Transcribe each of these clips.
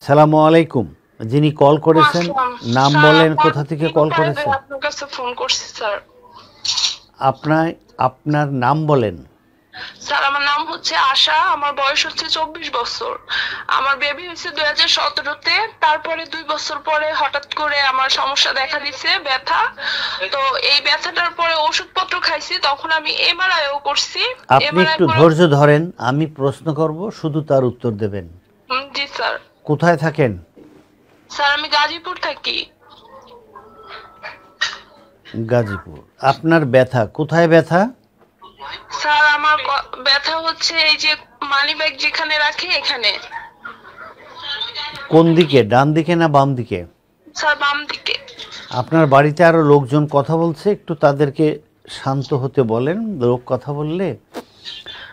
সালামু আলাইকুম। যিনি কল করেছেন নাম বলেন, কোথা থেকে কল করেছেন? আপনার কাছে ফোন করছি স্যার। আপনার নাম বলেন। স্যার আমার নাম হচ্ছে আশা, আমার বয়স হচ্ছে 24 বছর। আমার বেবি হয়েছে 2017-তে। তারপরে 2 বছর পরে হঠাৎ করে আমার সমস্যা দেখা দিচ্ছে, ব্যথা। তো এই ব্যথাটার পরে ওষুধপত্র খাইছি, তখন আমি এমআরআইও করছি। আপনি একটু ধৈর্য ধরেন, আমি প্রশ্ন করব, শুধু তার উত্তর দেবেন। জি স্যার। কোথায় থাকেন? স্যার আমি গাজীপুর থাকি। গাজীপুর। আপনার ব্যথা কোথায়? ব্যথা স্যার আমার ব্যথা হচ্ছে এই যে মানি ব্যাগ যেখানে রাখি এখানে। কোন দিকে, ডান দিকে না বাম দিকে? স্যার বাম দিকে। আপনার বাড়িতে আরো লোকজন কথা বলছে, একটু তাদেরকে শান্ত হতে বলেন। লোক কথা বললে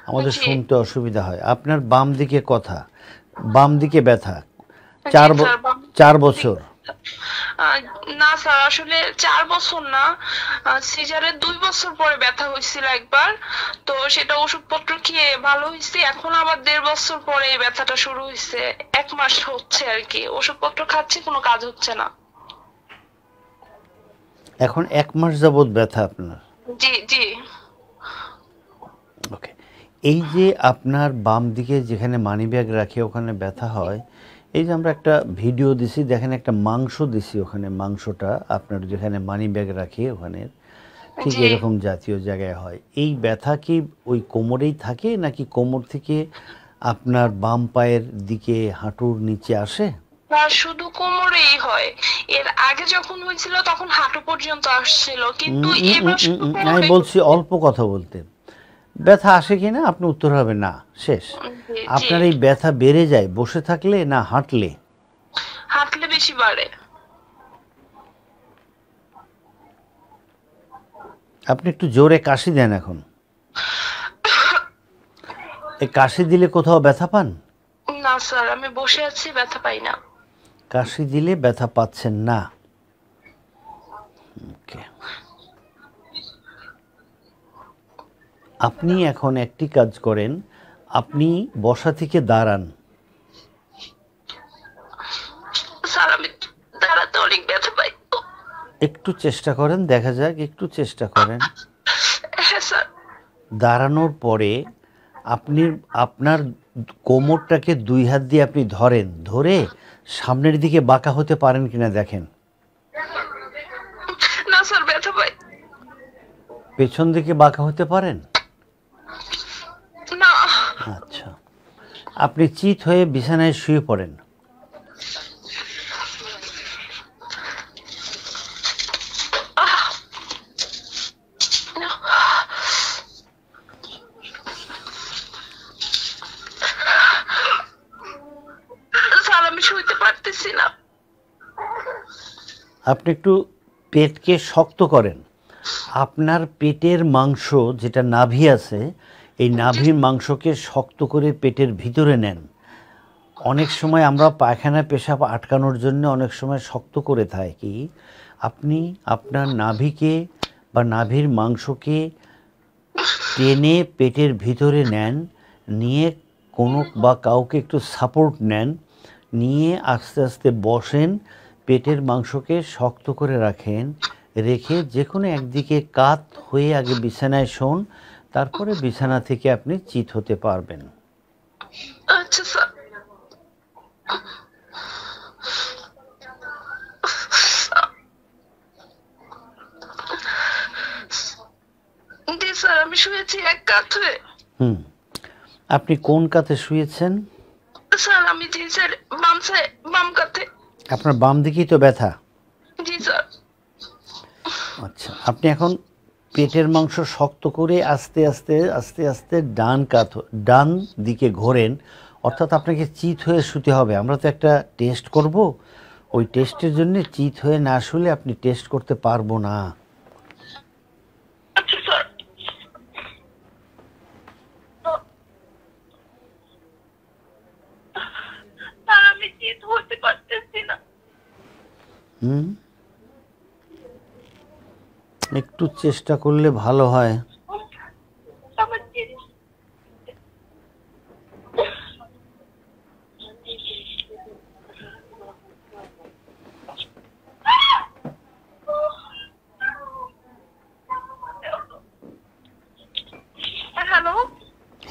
আমাদের শুনতে অসুবিধা হয়। আপনার বাম দিকে কথা, বাম দিকে ব্যথা 4 বছর? না স্যার, আসলে 4 বছর না, সিজারের 2 বছর পরে ব্যথা হয়েছিল একবার। তো সেটা ওষুধপত্র খেয়ে ভালো হয়েছে, এখন আবার 1.5 বছর পরে এই ব্যথাটা শুরু হয়েছে। 1 মাস হচ্ছে আর কি ওষুধপত্র খাচ্ছি, কোনো কাজ হচ্ছে না। এখন 1 মাস যাবত ব্যথা আপনার? জি জি। ওকে। এই যে আপনার বাম দিকে যেখানে মানি ব্যাগ রাখে ওখানে ব্যথা হয়, এই যে আমরা একটা ভিডিও দিছি, দেখেন একটা মাংস দিছি, ওখানে মাংসটা আপনার যেখানে মানি ব্যাগ রাখে ওখানে ঠিক এরকম জাতীয় জায়গায় হয়। এই ব্যথা কি ওই কোমরেই থাকে নাকি কোমর থেকে আপনার বাম পায়ের দিকে হাঁটুর নিচে আসে? শুধু কোমরেই হয়। এর আগে যখন হয়েছিল তখন হাঁটু পর্যন্ত আসছিল, কিন্তু এবার শুধু আমি কোমরে। বলছি অল্প কথা বলতে। ব্যথা আসে কিনা আপনি উত্তর হবে না, শেষ। আপনার এই ব্যথা বেড়ে যায় বসে থাকলে না হাঁটলে? হাঁটলে বেশি বাড়ে। আপনি একটু জোরে কাশি দেন এখন। এই কাশি দিলে কোথাও ব্যথা পান? না স্যার, আমি বসে আছি, ব্যথা পাই না। কাশি দিলে ব্যথা পাচ্ছেন না। ওকে। আপনি এখন একটি কাজ করেন, আপনি বসা থেকে দাঁড়ান। স্যার আমি দাঁড়াতে অনেক ব্যথা পাই। একটু চেষ্টা করেন, দেখা যাক, একটু চেষ্টা করেন। হ্যাঁ স্যার। দাঁড়ানোর পরে আপনি আপনার কোমরটাকে 2 হাত দিয়ে আপনি ধরেন, ধরে সামনের দিকে বাঁকা হতে পারেন কিনা দেখেন। না স্যার, ব্যথা পাই। পেছন দিকে বাঁকা হতে পারেন? না। আচ্ছা, আপনি চিত হয়ে বিছানায় শুয়ে পড়েন। স্যার আমি শুইতে পারতেছি না। আপনি একটু পেটকে শক্ত করেন। আপনার পেটের মাংস যেটা নাভি আছে, এই নাভির মাংসকে শক্ত করে পেটের ভিতরে নেন। অনেক সময় আমরা পায়খানা পেশাব আটকানোর জন্য অনেক সময় শক্ত করে থাকি। আপনি আপনার নাভিকে বা নাভির মাংসকে টেনে পেটের ভিতরে নেন, নিয়ে কোনো বা কাউকে একটু সাপোর্ট নেন, নিয়ে আস্তে আস্তে বসেন, পেটের মাংসকে শক্ত করে রাখেন, রেখে যে কোনো একদিকে কাত হয়ে আগে বিছানায় শোন, তারপরে বিছানা থেকে আপনি চিত হতে পারবেন। আচ্ছা স্যার। জি স্যার, আমি শুয়েছি এক কাত হয়ে। আপনি কোন কাতে শুয়েছেন? স্যার আমি জি স্যার, বাম কাতে। আপনার বাম দিকেই তো ব্যথা? জি স্যার। আচ্ছা, আপনি এখন পেটের মাংস শক্ত করে আস্তে আস্তে আস্তে আস্তে ডান দিকে ঘোরেন, অর্থাৎ আপনাকে চিত হয়ে শুতে হবে। আমরা তো একটা টেস্ট করব, ওই টেস্টের জন্য চিত হয়ে না শুলে আপনি টেস্ট করতে পারবো না। আচ্ছা স্যার। স্যার আমি চিত হতে পারতেছি না। একটু চেষ্টা করলে ভালো হয়।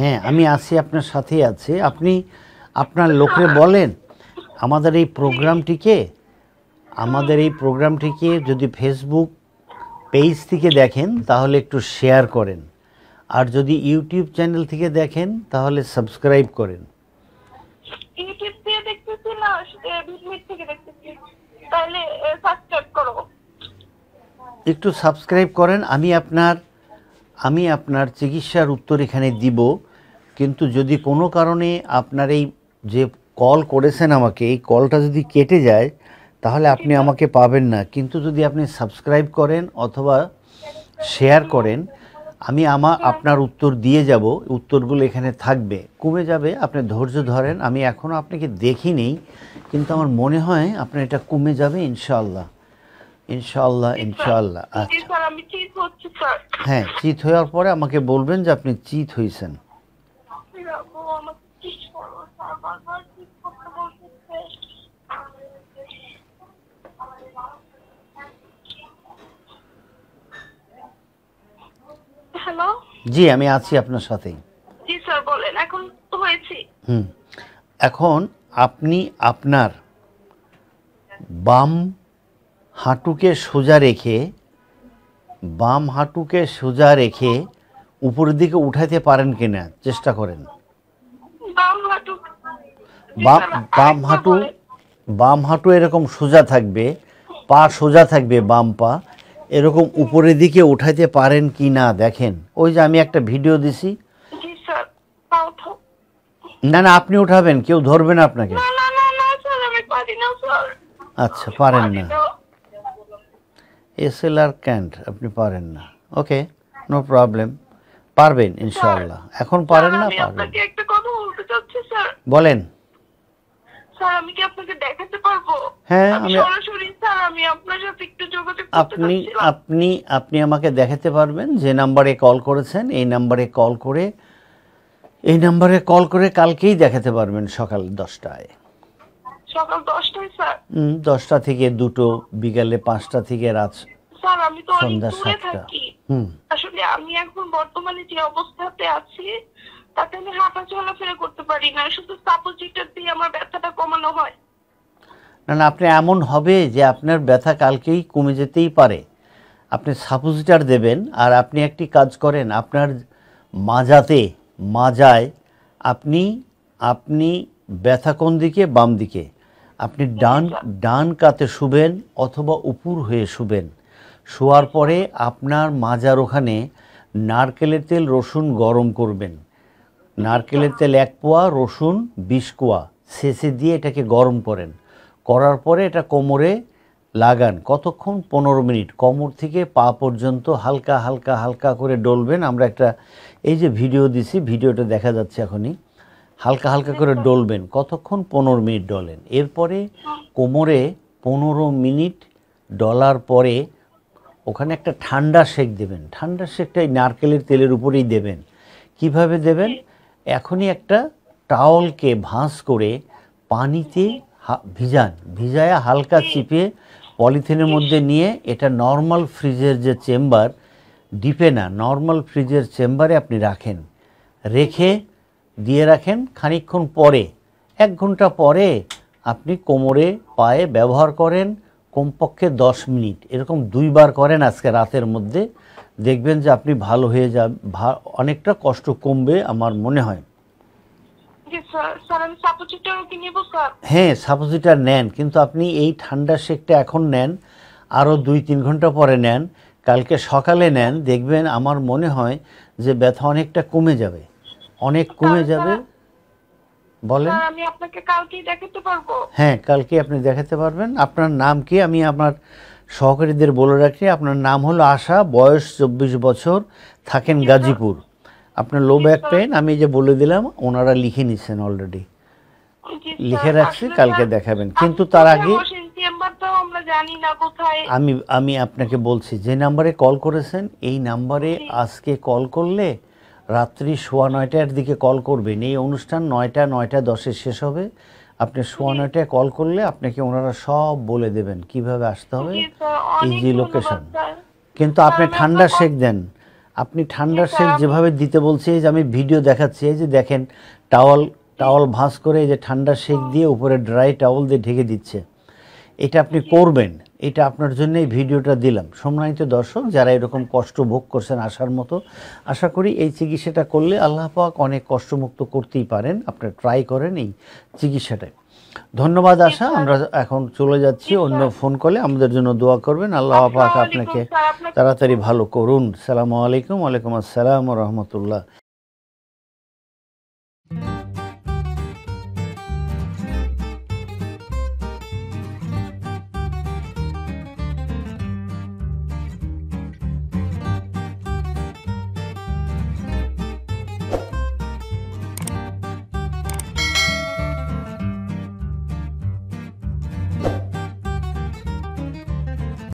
হ্যাঁ, আমি আছি, আপনার সাথেই আছি। আপনি আপনার লোকরে বলেন আমাদের এই প্রোগ্রামটিকে যদি ফেসবুক পেজ থেকে দেখেন তাহলে একটু শেয়ার করেন, আর যদি ইউটিউব চ্যানেল থেকে দেখেন তাহলে সাবস্ক্রাইব করেন। ইউটিউব দিয়ে দেখতেছি না, ভিডিও থেকে দেখতেছি, তাহলে সাবস্ক্রাইব করো। একটু সাবস্ক্রাইব করেন। আমি আপনার চিকিৎসার উত্তর এখানে দিব, কিন্তু যদি কোনো কারণে আপনার এই যে কল করেছেন আমাকে, এই কলটা যদি কেটে যায় তাহলে আপনি আমাকে পাবেন না। কিন্তু যদি আপনি সাবস্ক্রাইব করেন অথবা শেয়ার করেন, আমি আপনার উত্তর দিয়ে যাব, উত্তরগুলো এখানে থাকবে, কমে যাবে। আপনি ধৈর্য ধরেন, আমি এখনও আপনাকে দেখিনি, কিন্তু আমার মনে হয় আপনার এটা কমে যাবে ইনশাআল্লাহ। ইনশাআল্লাহ, ইনশাআল্লাহ। আচ্ছা, হ্যাঁ, চিত হওয়ার পরে আমাকে বলবেন যে আপনি চিত হয়েছেন। হ্যালো, জি, আমি আছি আপনার সাথেই। জি স্যার বলেন। এখন তো হয়েছে। এখন আপনি আপনার বাম হাঁটুকে সোজা রেখে উপরের দিকে উঠাইতে পারেন কিনা চেষ্টা করেন। বাম হাঁটু এরকম সোজা থাকবে, পা সোজা থাকবে, বাম পা এরকম উপরের দিকে উঠাইতে পারেন কি না দেখেন। ওই যে আমি একটা ভিডিও দিছি। না না, আপনি উঠাবেন, কেউ ধরবে না আপনাকে। আচ্ছা, পারেন না, এসএলআর ক্যান্ট, আপনি পারেন না। ওকে, নো প্রবলেম, পারবেন ইনশাআল্লাহ। এখন পারেন না, পারবেন। একটা কথা বলতে চাচ্ছি স্যার। বলেন। স্যার আমি কি আপনাকে দেখাতে পারবো? হ্যাঁ, সরাসরি স্যার আমি আপনার সাথে একটু যোগাযোগ করতে চাচ্ছিলাম। আপনি আমাকে দেখাতে পারবেন যে নাম্বারে কল করেছেন, এই নাম্বারে কল করে কালকেই দেখাতে পারবেন সকাল 10টায়। সকাল 10টায় স্যার? 10টা থেকে 2টো, বিকালে 5টা থেকে রাত স্যার আমি তো অনেক সন্ধ্যা দূরে 7টা। থাকি। আসলে আমি এখন বর্তমানে যে অবস্থাতে আছি তাতে আমি হাঁটা চলাফেরা করতে পারি না, শুধু সাপোজিটর দিয়ে আমার ব্যথাটা কমানো হয়। না না, আপনি এমন হবে যে আপনার ব্যথা কালকেই কমে যেতেই পারে। আপনি সাপোজিটার দেবেন, আর আপনি একটি কাজ করেন, আপনার মাজায় আপনি ব্যথা কোন দিকে? বাম দিকে। আপনি ডান কাতে শুবেন অথবা উপর হয়ে শুবেন। শোয়ার পরে আপনার মাজার ওখানে নারকেলের তেল, রসুন গরম করবেন। নারকেলের তেল 1 পোয়া, রসুন 20 কোয়া শেষে দিয়ে এটাকে গরম করার পরে এটা কোমরে লাগান। কতক্ষণ? 15 মিনিট। কোমর থেকে পা পর্যন্ত হালকা হালকা হালকা করে ডলবেন। আমরা একটা এই যে ভিডিও দিছি, ভিডিওটা দেখা যাচ্ছে এখনই। হালকা হালকা করে ডলবেন। কতক্ষণ? 15 মিনিট ডলেন। এরপরে কোমরে 15 মিনিট ডলার পরে ওখানে একটা ঠান্ডা সেক দেবেন। ঠান্ডা সেকটা এই নারকেলের তেলের উপরেই দেবেন। কিভাবে দেবেন? এখনই একটা টাওয়ালকে ভাঁজ করে পানিতে ভিজায়া হালকা চিপে পলিথিনের মধ্যে নিয়ে এটা নর্মাল ফ্রিজের যে চেম্বার, ডিপে না, নর্মাল ফ্রিজের চেম্বারে আপনি রাখেন। খানিকক্ষণ পরে, 1 ঘন্টা পরে আপনি কোমরে পায়ে ব্যবহার করেন। কমপক্ষে 10 মিনিট এরকম 2 বার করেন আজকে রাতের মধ্যে, দেখবেন যে আপনি ভালো হয়ে যাবেন, অনেকটা কষ্ট কমবে আমার মনে হয়। হ্যাঁ, সাপোজিটার নেন, কিন্তু আপনি এই ঠান্ডা শেকটা এখন নেন, আরও 2-3 ঘন্টা পরে নেন, কালকে সকালে নেন, দেখবেন আমার মনে হয় যে ব্যথা অনেকটা কমে যাবে, অনেক কমে যাবে। বলেন। আমি আপনাকে কালকেই দেখাতে পারবো? হ্যাঁ, কালকে আপনি দেখাতে পারবেন। আপনার নাম কি? আমি আমার সহকারীদের বলে রাখি, আপনার নাম হলো আশা, বয়স 24 বছর, থাকেন গাজীপুর। আপনার লো ব্যাক পেন আমি যে বলে দিলাম, ওনারা লিখে নিচ্ছেন অলরেডি, লিখে রাখছি, কালকে দেখাবেন। কিন্তু তার আগে আমি আপনাকে বলছি, যে নাম্বারে কল করেছেন এই নাম্বারে আজকে কল করলে রাত্রি 9:15-র দিকে কল করবেন। এই অনুষ্ঠান 9:10-এ শেষ হবে। আপনি 9:15-টায় কল করলে আপনাকে ওনারা সব বলে দেবেন কিভাবে আসতে হবে, ইজি লোকেশন। কিন্তু আপনি ঠান্ডা শেক দেন, আপনি ঠান্ডার স্যার সেক যেভাবে দিতে বলছি, এই যে আমি ভিডিও দেখাচ্ছি, এই যে দেখেন টাওয়াল টাওয়াল ভাঁজ করে এই যে ঠান্ডার সেক দিয়ে উপরে ড্রাই টাওয়াল দিয়ে ঢেকে দিচ্ছে, এটা আপনি করবেন। এটা আপনার জন্য এই ভিডিওটা দিলাম। সম্মানিত দর্শক, যারা এরকম কষ্ট ভোগ করছেন আশার মতো, আশা করি এই চিকিৎসাটা করলে আল্লাহ পাক অনেক কষ্টমুক্ত করতেই পারেন। আপনারা ট্রাই করেন এই চিকিৎসাটায়। ধন্যবাদ আশা। আমরা এখন চলে যাচ্ছি অন্য ফোন কলে। আমাদের জন্য দোয়া করবেন। আল্লাহ পাক আপনাকে তাড়াতাড়ি ভালো করুন। সালামু আলাইকুম। ওয়ালাইকুম আসসালাম ওয়া রাহমাতুল্লাহ।